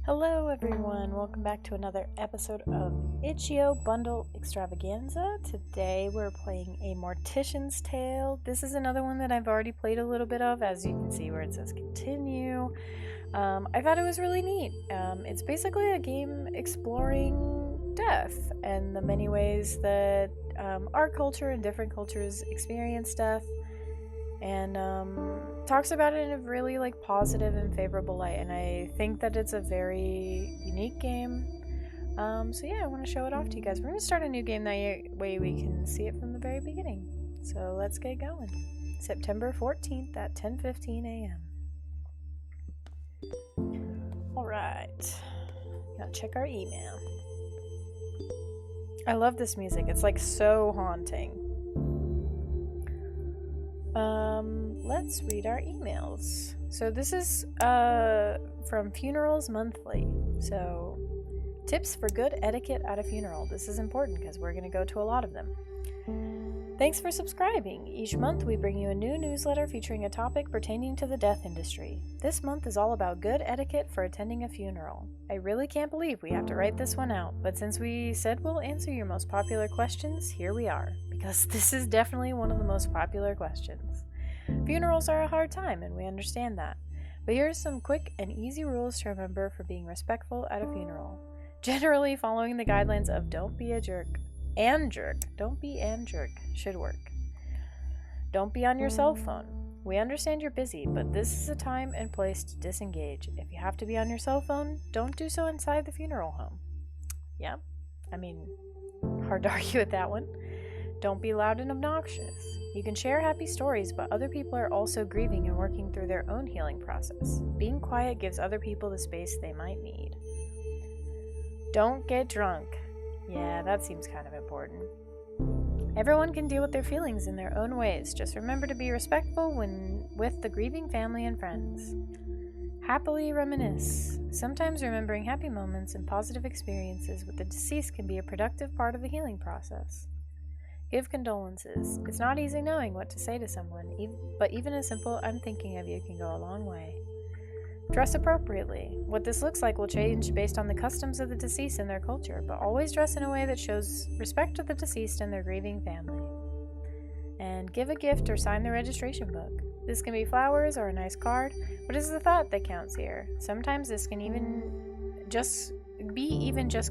Hello everyone, welcome back to another episode of Itch.io Bundle Extravaganza. Today we're playing a Mortician's Tale. This is another one that I've already played a little bit of, as you can see where it says continue. I thought it was really neat. It's basically a game exploring death and the many ways that our culture and different cultures experience death. And talks about it in a really positive and favorable light, and I think that it's a very unique game. So yeah, I want to show it off to you guys. We're going to start a new game that way we can see it from the very beginning. So let's get going. September 14th at 10:15 a.m. Alright, gotta check our email. I love this music, it's so haunting. Let's read our emails. So this is from Funerals Monthly. So tips for good etiquette at a funeral. This is important because we're going to go to a lot of them. Thanks for subscribing. Each month we bring you a new newsletter featuring a topic pertaining to the death industry. This month is all about good etiquette for attending a funeral. I really can't believe we have to write this one out, but since we said we'll answer your most popular questions, here we are, because this is definitely one of the most popular questions. Funerals are a hard time, and we understand that. But here are some quick and easy rules to remember for being respectful at a funeral. Generally, following the guidelines of don't be a jerk and jerk. Don't be and jerk should work. Don't be on your cell phone. We understand you're busy, but this is a time and place to disengage. If you have to be on your cell phone, don't do so inside the funeral home. Yeah, hard to argue with that one. Don't be loud and obnoxious. You can share happy stories, but other people are also grieving and working through their own healing process. Being quiet gives other people the space they might need. Don't get drunk. Yeah, that seems kind of important. Everyone can deal with their feelings in their own ways. Just remember to be respectful when with the grieving family and friends. Happily reminisce. Sometimes remembering happy moments and positive experiences with the deceased can be a productive part of the healing process. Give condolences. It's not easy knowing what to say to someone, but even a simple "I'm thinking of you" can go a long way. Dress appropriately. What this looks like will change based on the customs of the deceased and their culture, but always dress in a way that shows respect to the deceased and their grieving family. And give a gift or sign the registration book. This can be flowers or a nice card, but it's the thought that counts here. Sometimes this can even just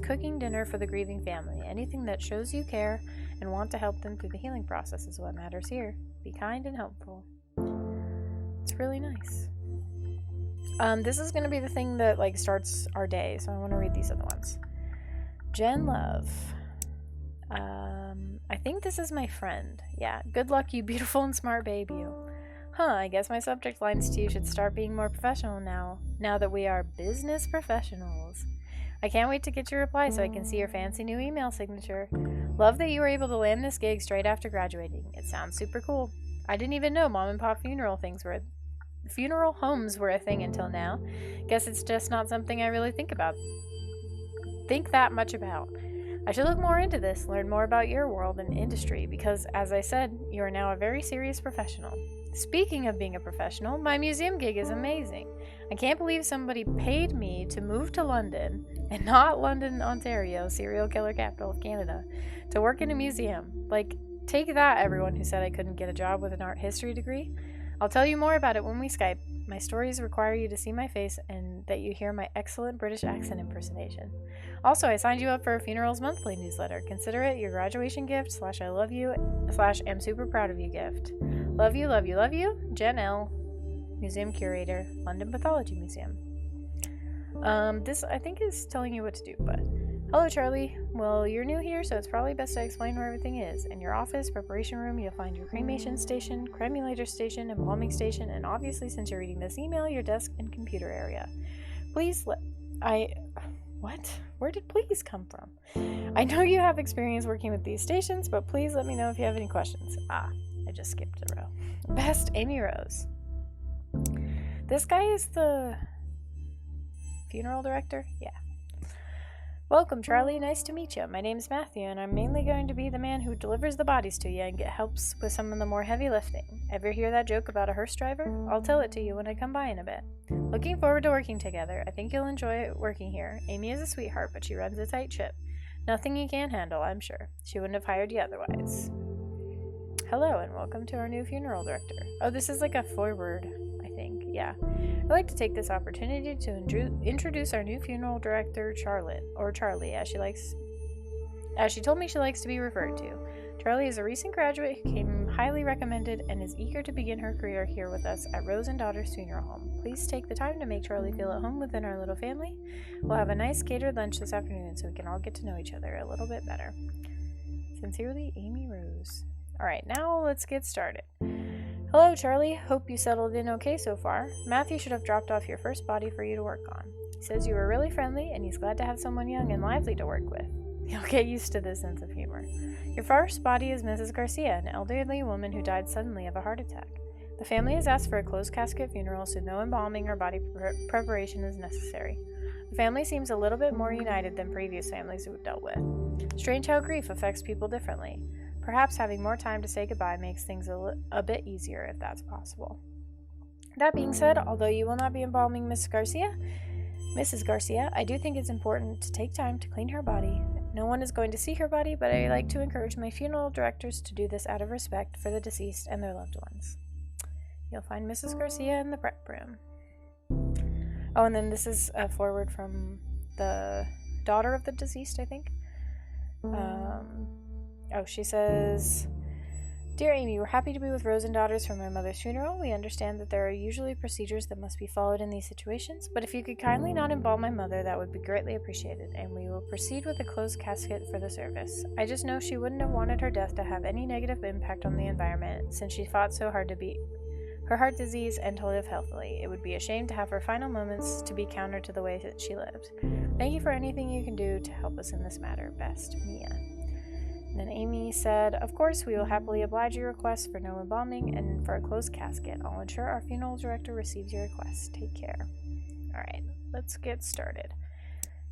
cooking dinner for the grieving family. Anything that shows you care and want to help them through the healing process is what matters here. Be kind and helpful. It's really nice. This is going to be the thing that starts our day, so I want to read these other ones. Jen Love. I think this is my friend. Yeah, good luck, you beautiful and smart babe, you. I guess my subject lines to you should start being more professional now that we are business professionals. I can't wait to get your reply so I can see your fancy new email signature. Love that you were able to land this gig straight after graduating. It sounds super cool. I didn't even know mom and pop funeral homes were a thing until now. Guess it's just not something I really think that much about. I should look more into this, learn more about your world and industry, because, as I said, you are now a very serious professional. Speaking of being a professional, my museum gig is amazing. I can't believe somebody paid me to move to London, and not London, Ontario, serial killer capital of Canada, to work in a museum. Take that, everyone who said I couldn't get a job with an art history degree. I'll tell you more about it when we Skype. My stories require you to see my face and that you hear my excellent British accent impersonation. Also, I signed you up for a Funerals Monthly newsletter. Consider it your graduation gift / I love you / am super proud of you gift. Love you, love you, love you. Jen L., Museum Curator, London Pathology Museum. This, I think, is telling you what to do, but... Hello, Charlie. Well, you're new here, so it's probably best I explain where everything is. In your office, preparation room, you'll find your cremation station, cremulator station, embalming station, and obviously, since you're reading this email, your desk and computer area. Please What? Where did please come from? I know you have experience working with these stations, but please let me know if you have any questions. I just skipped a row. Best, Amy Rose. This guy is the funeral director? Yeah. Welcome, Charlie. Nice to meet you. My name's Matthew, and I'm mainly going to be the man who delivers the bodies to you and helps with some of the more heavy lifting. Ever hear that joke about a hearse driver? I'll tell it to you when I come by in a bit. Looking forward to working together. I think you'll enjoy working here. Amy is a sweetheart, but she runs a tight ship. Nothing you can't handle, I'm sure. She wouldn't have hired you otherwise. Hello, and welcome to our new funeral director. Oh, this is like a forward, I think. Yeah. I'd like to take this opportunity to introduce our new funeral director, Charlotte, or Charlie, as she told me she likes to be referred to. Charlie is a recent graduate who came highly recommended and is eager to begin her career here with us at Rose and Daughters Funeral Home. Please take the time to make Charlie feel at home within our little family. We'll have a nice catered lunch this afternoon so we can all get to know each other a little bit better. Sincerely, Amy Rose. Alright, now let's get started. Hello, Charlie. Hope you settled in okay so far. Matthew should have dropped off your first body for you to work on. He says you were really friendly, and he's glad to have someone young and lively to work with. You'll get used to this sense of humor. Your first body is Mrs. Garcia, an elderly woman who died suddenly of a heart attack. The family has asked for a closed casket funeral, so no embalming or body preparation is necessary. The family seems a little bit more united than previous families we've dealt with. Strange how grief affects people differently. Perhaps having more time to say goodbye makes things a bit easier if that's possible. That being said, although you will not be embalming Mrs. Garcia, I do think it's important to take time to clean her body. No one is going to see her body, but I like to encourage my funeral directors to do this out of respect for the deceased and their loved ones. You'll find Mrs. Garcia in the prep room. Oh, and then this is a forward from the daughter of the deceased, I think. She says, Dear Amy, we're happy to be with Rose and Daughters for my mother's funeral. We understand that there are usually procedures that must be followed in these situations, but if you could kindly not embalm my mother, that would be greatly appreciated, and we will proceed with a closed casket for the service. I just know she wouldn't have wanted her death to have any negative impact on the environment, since she fought so hard to beat her heart disease and to live healthily. It would be a shame to have her final moments to be counter to the way that she lived. Thank you for anything you can do to help us in this matter. Best, Mia. And then Amy said, Of course, we will happily oblige your request for no embalming and for a closed casket. I'll ensure our funeral director receives your request. Take care. Alright, let's get started.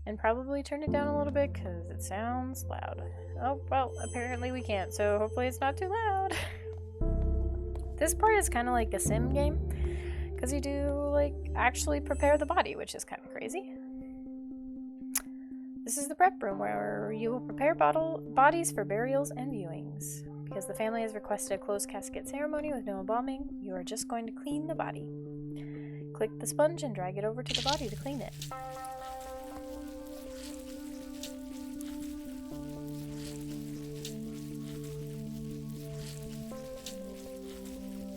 And probably turn it down a little bit because it sounds loud. Oh, well, apparently we can't, so hopefully it's not too loud. This part is kind of like a sim game because you do, actually prepare the body, which is kind of crazy. This is the prep room where you will prepare bodies for burials and viewings. Because the family has requested a closed casket ceremony with no embalming, you are just going to clean the body. Click the sponge and drag it over to the body to clean it.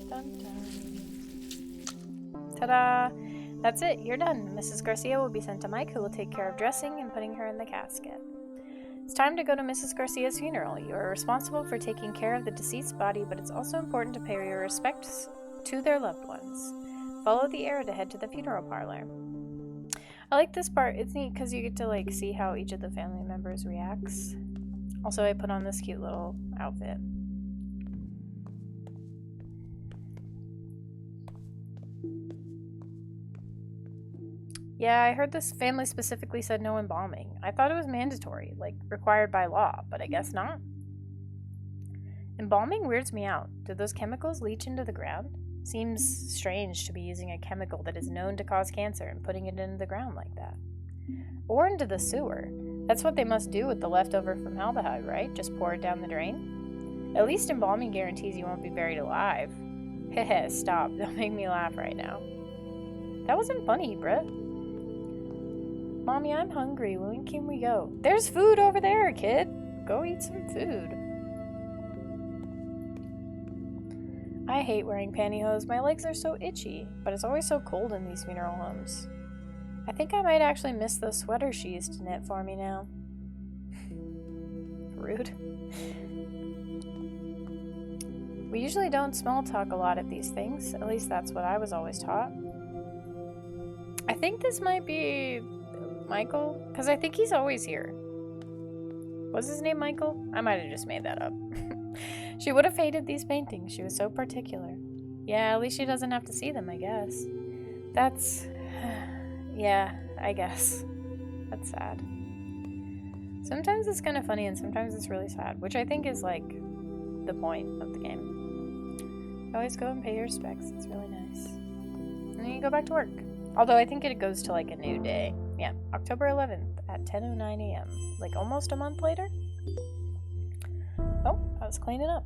Dun, dun. Ta-da! That's it, you're done. Mrs. Garcia will be sent to Mike, who will take care of dressing and putting her in the casket. It's time to go to Mrs. Garcia's funeral. You are responsible for taking care of the deceased's body, but it's also important to pay your respects to their loved ones. Follow the arrow to head to the funeral parlor. I like this part. It's neat because you get to see how each of the family members reacts. Also, I put on this cute little outfit. Yeah, I heard this family specifically said no embalming. I thought it was mandatory, required by law, but I guess not. Embalming weirds me out. Do those chemicals leach into the ground? Seems strange to be using a chemical that is known to cause cancer and putting it into the ground like that. Or into the sewer. That's what they must do with the leftover formaldehyde, right? Just pour it down the drain? At least embalming guarantees you won't be buried alive. Heh, stop. Don't make me laugh right now. That wasn't funny, bruh. Mommy, I'm hungry. When can we go? There's food over there, kid. Go eat some food. I hate wearing pantyhose. My legs are so itchy, but it's always so cold in these funeral homes. I think I might actually miss those sweaters she used to knit for me now. Rude. We usually don't small talk a lot at these things. At least that's what I was always taught. I think this might be Michael, because I think he's always here. Was his name Michael? I might have just made that up. She would have hated these paintings. She was so particular. Yeah, at least she doesn't have to see them, I guess. That's... yeah, I guess. That's sad. Sometimes it's kind of funny and sometimes it's really sad, which I think is like the point of the game. Always go and pay your respects. It's really nice. And then you go back to work. Although I think it goes to like a new day. Yeah, October 11th at 10:09 a.m. Like almost a month later. Oh, I was cleaning up.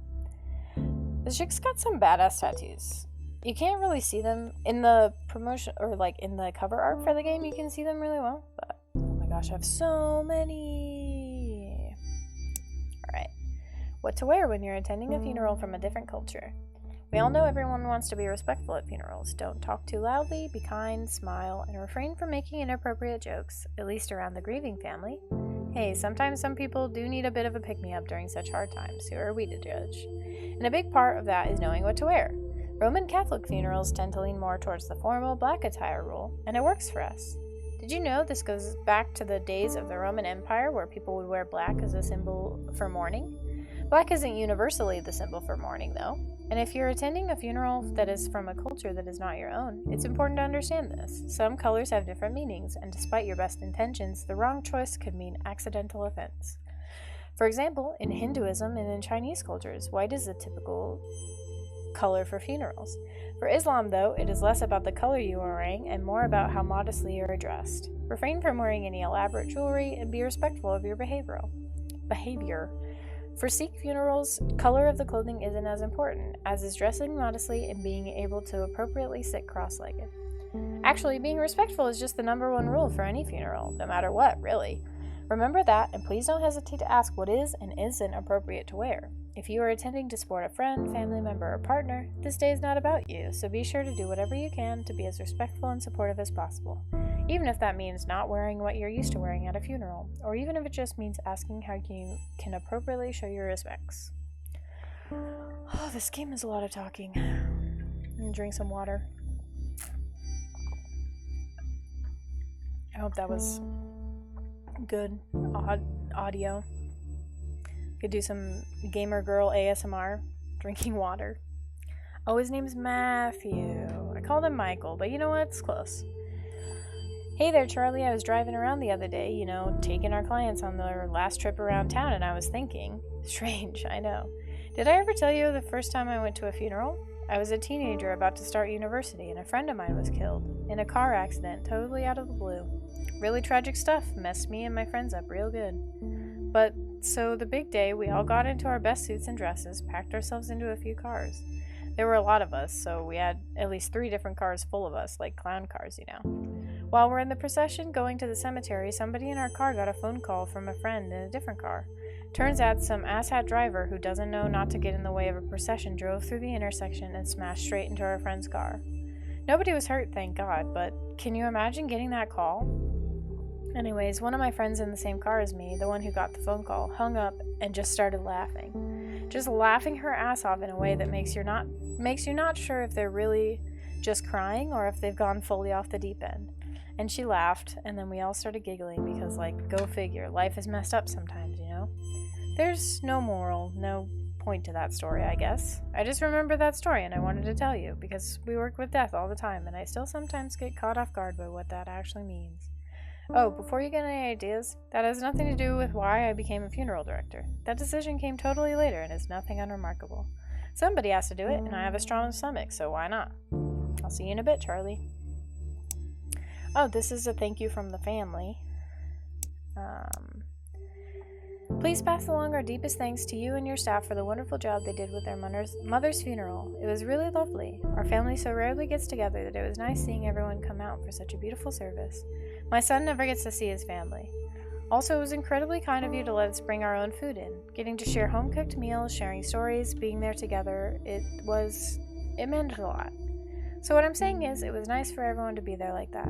This chick's got some badass tattoos. You can't really see them in the promotion or like in the cover art for the game. You can see them really well, but oh my gosh, I have so many. Alright. What to wear when you're attending a funeral from a different culture. We all know everyone wants to be respectful at funerals. Don't talk too loudly, be kind, smile, and refrain from making inappropriate jokes, at least around the grieving family. Hey, sometimes some people do need a bit of a pick-me-up during such hard times. Who are we to judge? And a big part of that is knowing what to wear. Roman Catholic funerals tend to lean more towards the formal black attire rule, and it works for us. Did you know this goes back to the days of the Roman Empire where people would wear black as a symbol for mourning? Black isn't universally the symbol for mourning, though. And if you're attending a funeral that is from a culture that is not your own, it's important to understand this. Some colors have different meanings, and despite your best intentions, the wrong choice could mean accidental offense. For example, in Hinduism and in Chinese cultures, white is the typical color for funerals. For Islam, though, it is less about the color you are wearing and more about how modestly you are dressed. Refrain from wearing any elaborate jewelry and be respectful of your behavior. For Sikh funerals, color of the clothing isn't as important, as is dressing modestly and being able to appropriately sit cross-legged. Actually, being respectful is just the number one rule for any funeral, no matter what, really. Remember that, and please don't hesitate to ask what is and isn't appropriate to wear. If you are attending to support a friend, family member, or partner, this day is not about you, so be sure to do whatever you can to be as respectful and supportive as possible. Even if that means not wearing what you're used to wearing at a funeral, or even if it just means asking how you can appropriately show your respects. Oh, this game is a lot of talking. I'm gonna drink some water. I hope that was good audio. Could do some gamer girl ASMR, drinking water. Oh, his name's Matthew. I called him Michael, but you know what? It's close. Hey there, Charlie. I was driving around the other day, taking our clients on their last trip around town, and I was thinking, strange, I know. Did I ever tell you the first time I went to a funeral? I was a teenager about to start university, and a friend of mine was killed in a car accident, totally out of the blue. Really tragic stuff, messed me and my friends up real good. But so the big day, we all got into our best suits and dresses, packed ourselves into a few cars. There were a lot of us, so we had at least 3 different cars full of us, like clown cars, While we're in the procession going to the cemetery, somebody in our car got a phone call from a friend in a different car. Turns out some asshat driver who doesn't know not to get in the way of a procession drove through the intersection and smashed straight into our friend's car. Nobody was hurt, thank God, but can you imagine getting that call? Anyways, one of my friends in the same car as me, the one who got the phone call, hung up and just started laughing. Just laughing her ass off in a way that makes you not sure if they're really just crying or if they've gone fully off the deep end. And she laughed, and then we all started giggling because, go figure, life is messed up sometimes, There's no moral, no point to that story, I guess. I just remember that story and I wanted to tell you because we work with death all the time and I still sometimes get caught off guard by what that actually means. Oh, before you get any ideas, that has nothing to do with why I became a funeral director. That decision came totally later and is nothing unremarkable. Somebody has to do it, and I have a strong stomach, so why not? I'll see you in a bit, Charlie. Oh, this is a thank you from the family. Please pass along our deepest thanks to you and your staff for the wonderful job they did with their mother's funeral. It was really lovely. Our family so rarely gets together that it was nice seeing everyone come out for such a beautiful service. My son never gets to see his family. Also, it was incredibly kind of you to let us bring our own food in. Getting to share home-cooked meals, sharing stories, being there together, it meant a lot. So what I'm saying is, it was nice for everyone to be there like that,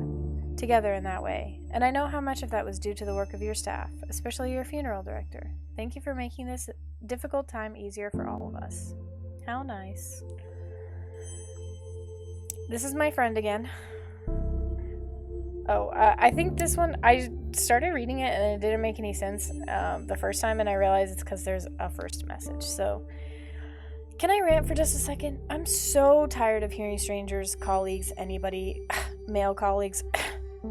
together in that way. And I know how much of that was due to the work of your staff, especially your funeral director. Thank you for making this difficult time easier for all of us. How nice. This is my friend again. Oh, I think this one, I started reading it and it didn't make any sense the first time, and I realized it's because there's a first message. So, can I rant for just a second? I'm so tired of hearing strangers, colleagues, anybody, male colleagues,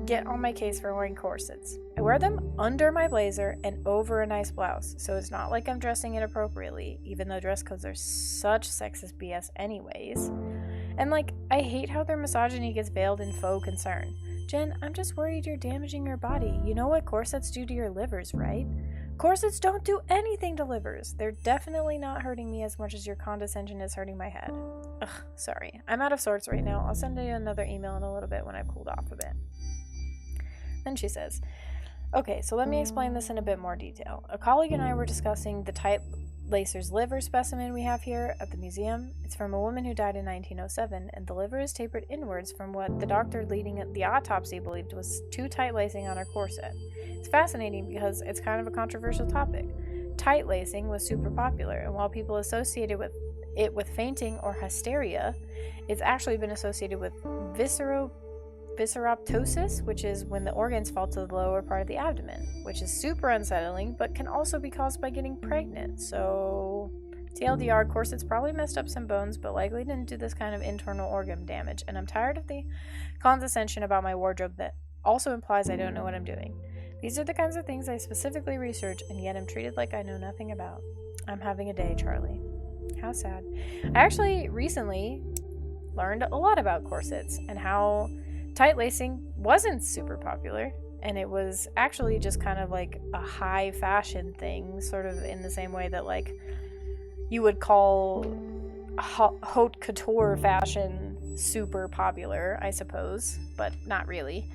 get on my case for wearing corsets. I wear them under my blazer and over a nice blouse, so it's not like I'm dressing inappropriately, even though dress codes are such sexist BS anyways. And like, I hate how their misogyny gets veiled in faux concern. Jen, I'm just worried you're damaging your body. You know what corsets do to your livers, right? Corsets don't do anything to livers. They're definitely not hurting me as much as your condescension is hurting my head. Ugh, sorry. I'm out of sorts right now. I'll send you another email in a little bit when I've cooled off a bit. Then she says, okay, so let me explain this in a bit more detail. A colleague and I were discussing the tight lacer's liver specimen we have here at the museum. It's from a woman who died in 1907, and the liver is tapered inwards from what the doctor leading the autopsy believed was too tight lacing on her corset. It's fascinating because it's kind of a controversial topic. Tight lacing was super popular, and while people associated with it with fainting or hysteria, it's actually been associated with visceroptosis, which is when the organs fall to the lower part of the abdomen, which is super unsettling, but can also be caused by getting pregnant. So, TLDR, corsets probably messed up some bones, but likely didn't do this kind of internal organ damage, and I'm tired of the condescension about my wardrobe that also implies I don't know what I'm doing. These are the kinds of things I specifically research, and yet I'm treated like I know nothing about. I'm having a day, Charlie. How sad. I actually recently learned a lot about corsets and how tight lacing wasn't super popular, and it was actually just kind of like a high fashion thing, sort of in the same way that like you would call haute couture fashion super popular, I suppose, but not really.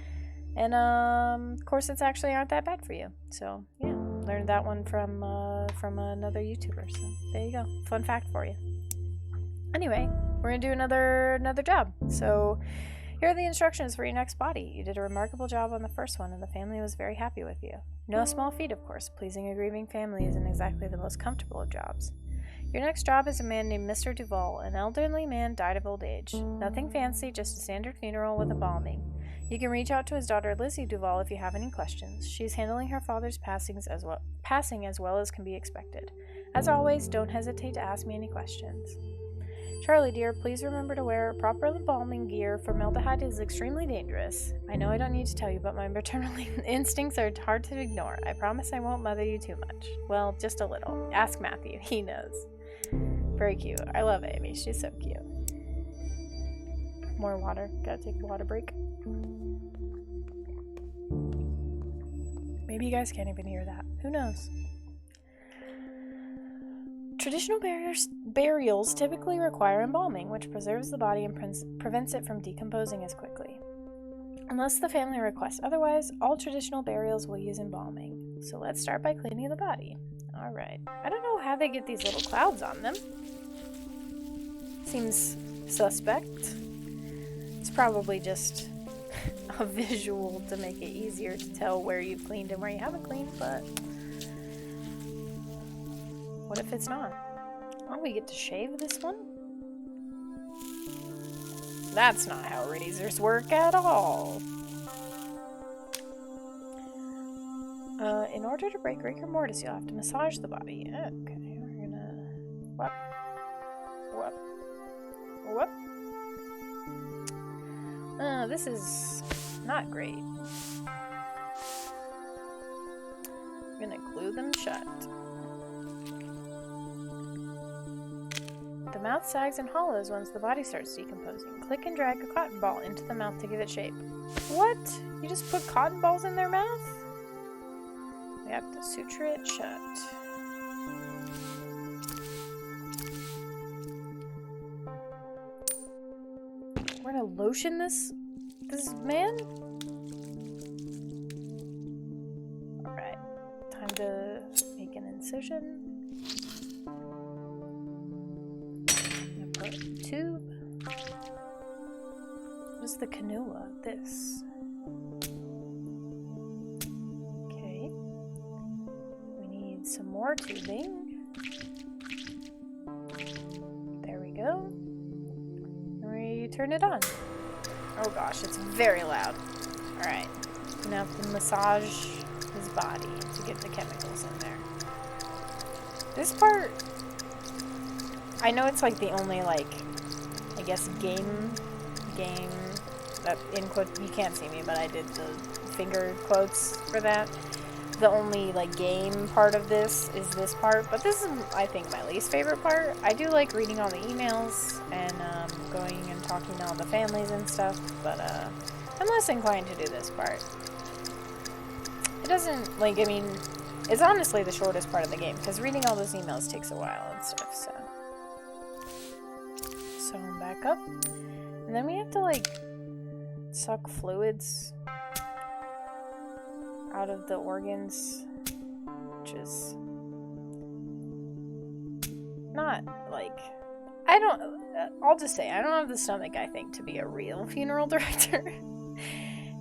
And corsets actually aren't that bad for you. So yeah, learned that one from another YouTuber. So there you go, fun fact for you. Anyway, we're gonna do another job. So here are the instructions for your next body. You did a remarkable job on the first one, and the family was very happy with you. No small feat, of course. Pleasing a grieving family isn't exactly the most comfortable of jobs. Your next job is a man named Mr. Duval. An elderly man died of old age. Nothing fancy, just a standard funeral with embalming. You can reach out to his daughter Lizzie Duval if you have any questions. She's handling her father's passing as well as can be expected. As always, don't hesitate to ask me any questions. Charlie, dear, please remember to wear proper embalming gear. Formaldehyde is extremely dangerous. I know I don't need to tell you, but my maternal instincts are hard to ignore. I promise I won't mother you too much. Well, just a little. Ask Matthew. He knows. Very cute. I love Amy. She's so cute. More water. Gotta take a water break. Maybe you guys can't even hear that. Who knows? Traditional burials typically require embalming, which preserves the body and prevents it from decomposing as quickly. Unless the family requests otherwise, all traditional burials will use embalming. So let's start by cleaning the body. Alright. I don't know how they get these little clouds on them. Seems suspect. It's probably just a visual to make it easier to tell where you've cleaned and where you haven't cleaned, but what if it's not? Oh, we get to shave this one? That's not how razors work at all. In order to break rigor mortis, you'll have to massage the body. Okay, we're gonna... Whoop. Whoop. Whoop. This is not great. I'm gonna glue them shut. The mouth sags and hollows once the body starts decomposing. Click and drag a cotton ball into the mouth to give it shape. What? You just put cotton balls in their mouth? We have to suture it shut. We're gonna lotion this man? Alright. Time to make an incision. Tube. What's the cannula? This. Okay. We need some more tubing. There we go. And we turn it on. Oh gosh, it's very loud. Alright. I'm gonna have to massage his body to get the chemicals in there. This part, I know it's like the only, like, I guess game That in quote, you can't see me, but I did the finger quotes for that. The only like game part of this is this part, but this is, I think, my least favorite part. I do like reading all the emails and going and talking to all the families and stuff, but I'm less inclined to do this part. It doesn't, like, I mean, it's honestly the shortest part of the game, because reading all those emails takes a while and stuff, so. So I'm back up. And then we have to, like, suck fluids out of the organs, which is not, like, I'll just say, I don't have the stomach, I think, to be a real funeral director.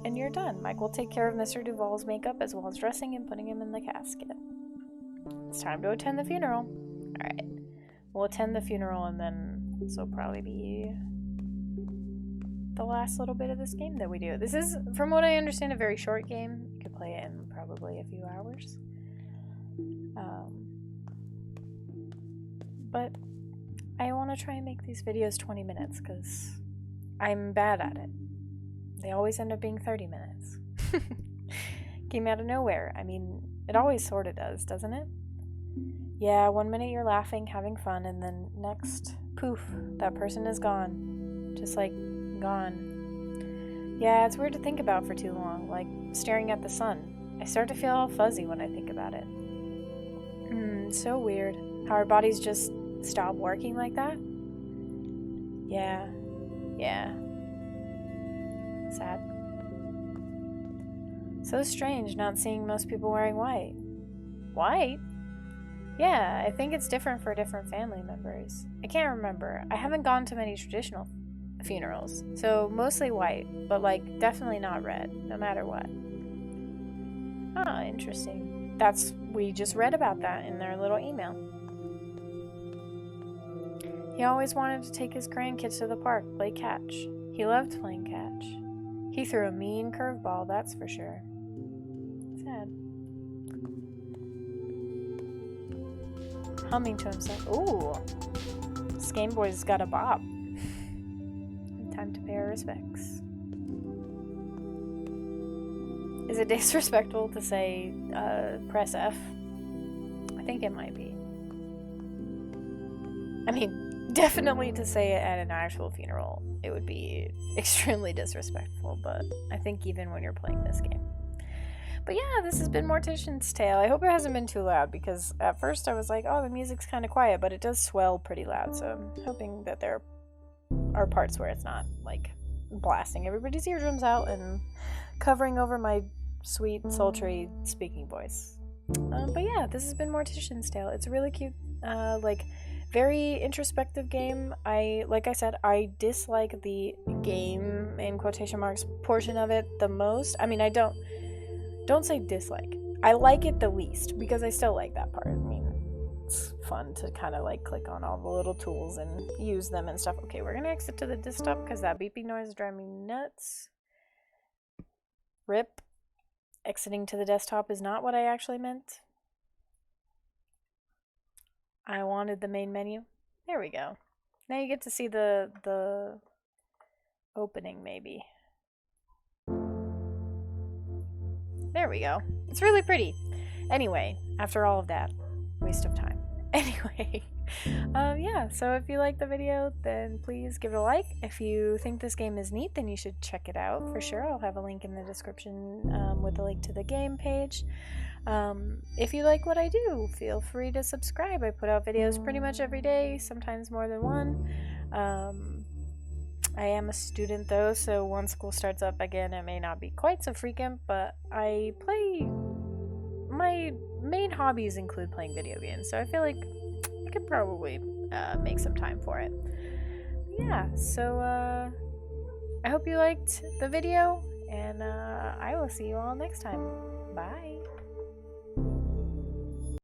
And you're done. Mike will take care of Mr. Duvall's makeup as well as dressing and putting him in the casket. It's time to attend the funeral. Alright. We'll attend the funeral and then this will probably be the last little bit of this game that we do. This is, from what I understand, a very short game. You could play it in probably a few hours. But I want to try and make these videos 20 minutes because I'm bad at it. They always end up being 30 minutes. Came out of nowhere. I mean, it always sort of does, doesn't it? Yeah, 1 minute you're laughing, having fun, and then next, poof, that person is gone. Just like, gone. Yeah, it's weird to think about for too long, like staring at the sun. I start to feel all fuzzy when I think about it. So weird. How our bodies just stop working like that? Yeah. Sad. So strange not seeing most people wearing white. White? Yeah, I think it's different for different family members. I can't remember. I haven't gone to many traditional funerals, so mostly white, but like definitely not red, no matter what. Ah, interesting. We just read about that in their little email. He always wanted to take his grandkids to the park, play catch. He loved playing catch. He threw a mean curveball, that's for sure. Sad. Humming to himself. Ooh. This Game Boy's got a bop. Time to pay our respects. Is it disrespectful to say, press F? I think it might be. I mean, definitely to say it at an actual funeral, it would be extremely disrespectful, but I think even when you're playing this game. But yeah, this has been Mortician's Tale. I hope it hasn't been too loud, because at first I was like, oh, the music's kind of quiet, but it does swell pretty loud, so I'm hoping that there are parts where it's not, like, blasting everybody's eardrums out and covering over my sweet, sultry speaking voice. But yeah, this has been Mortician's Tale. It's a really cute, like, very introspective game. Like I said, I dislike the game, in quotation marks, portion of it the most. I mean, I don't say dislike. I like it the least, because I still like that part. I mean, it's fun to kind of like click on all the little tools and use them and stuff. Okay, we're gonna exit to the desktop because that beeping noise is driving me nuts. RIP. Exiting to the desktop is not what I actually meant. I wanted the main menu. There we go. Now you get to see the opening, maybe. There we go. It's really pretty. Anyway, after all of that, waste of time. Anyway, yeah, so if you like the video, then please give it a like. If you think this game is neat, then you should check it out for sure. I'll have a link in the description with a link to the game page. If you like what I do, feel free to subscribe. I put out videos pretty much every day, sometimes more than one. I am a student though, so once school starts up again, it may not be quite so frequent, but my main hobbies include playing video games, so I feel like I could probably make some time for it. Yeah, so I hope you liked the video, and I will see you all next time. Bye!